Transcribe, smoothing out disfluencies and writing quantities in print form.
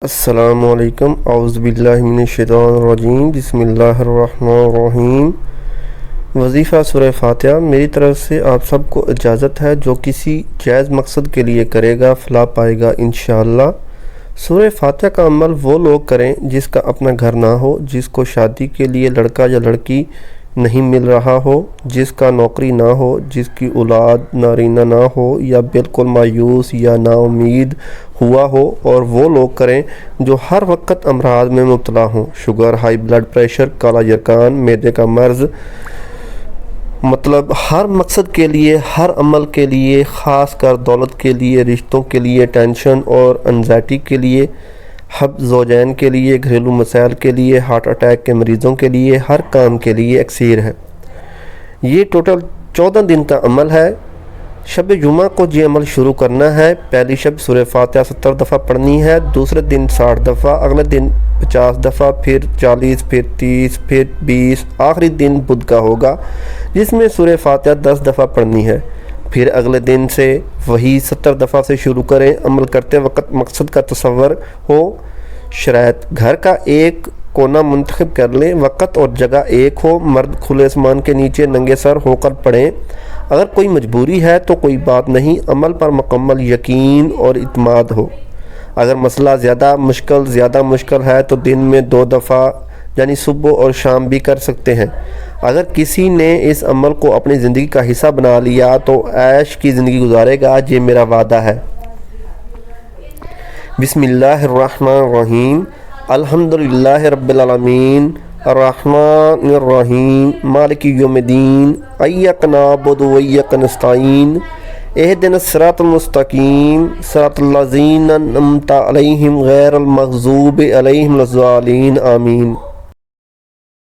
السلام علیکم، اعوذ باللہ من الشیطان الرجیم، بسم اللہ الرحمن الرحیم۔ وظیفہ سورہ فاتحہ۔ میری طرف سے آپ سب کو اجازت ہے، جو کسی جائز مقصد کے لیے کرے گا فلاح پائے گا انشاءاللہ۔ سورہ فاتحہ کا عمل وہ لوگ کریں جس کا اپنا گھر نہ ہو، جس کو شادی کے لیے لڑکا یا لڑکی نہیں مل رہا ہو، جس کا نوکری نہ ہو، جس کی اولاد نارینہ نہ ہو، یا بالکل مایوس یا نا امید ہوا ہو، اور وہ لوگ کریں جو ہر وقت امراض میں مبتلا ہوں، شوگر، ہائی بلڈ پریشر، کالا یرقان، معدے کا مرض۔ مطلب ہر مقصد کے لیے، ہر عمل کے لیے، خاص کر دولت کے لیے، رشتوں کے لیے، ٹینشن اور انزائٹی کے لیے، حب زوجین کے لیے، گھریلو مسائل کے لیے، ہارٹ اٹیک کے مریضوں کے لیے، ہر کام کے لیے اکثیر ہے۔ یہ ٹوٹل 14 دن کا عمل ہے۔ شب جمعہ کو یہ عمل شروع کرنا ہے۔ پہلی شب سورہ فاتحہ 70 دفعہ پڑھنی ہے، دوسرے دن 60 دفعہ، اگلے دن 50 دفعہ، پھر 40، پھر 30، پھر 20، آخری دن بدھ کا ہوگا جس میں سورہ فاتحہ 10 دفعہ پڑھنی ہے۔ پھر اگلے دن سے وہی 70 دفعہ سے شروع کریں۔ عمل کرتے وقت مقصد کا تصور ہو۔ شرائط: گھر کا ایک کونا منتخب کر لیں، وقت اور جگہ ایک ہو، مرد کھلے آسمان کے نیچے ننگے سر ہو کر پڑھیں۔ اگر کوئی مجبوری ہے تو کوئی بات نہیں، عمل پر مکمل یقین اور اعتماد ہو۔ اگر مسئلہ زیادہ مشکل ہے تو دن میں 2 دفعہ یعنی صبح اور شام بھی کر سکتے ہیں۔ اگر کسی نے اس عمل کو اپنی زندگی کا حصہ بنا لیا تو عیش کی زندگی گزارے گا، یہ میرا وعدہ ہے۔ بسم اللہ الرحمن الرحیم۔ الحمدللہ رب العالمین، الرحمن الرحیم، مالک یوم الدین، ایاک نعبد و ایاک نستعین، اہدنا الصراط المستقیم، صراط الذین انعمت علیہم غیر المغضوب علیہم ولا الضالین، آمین۔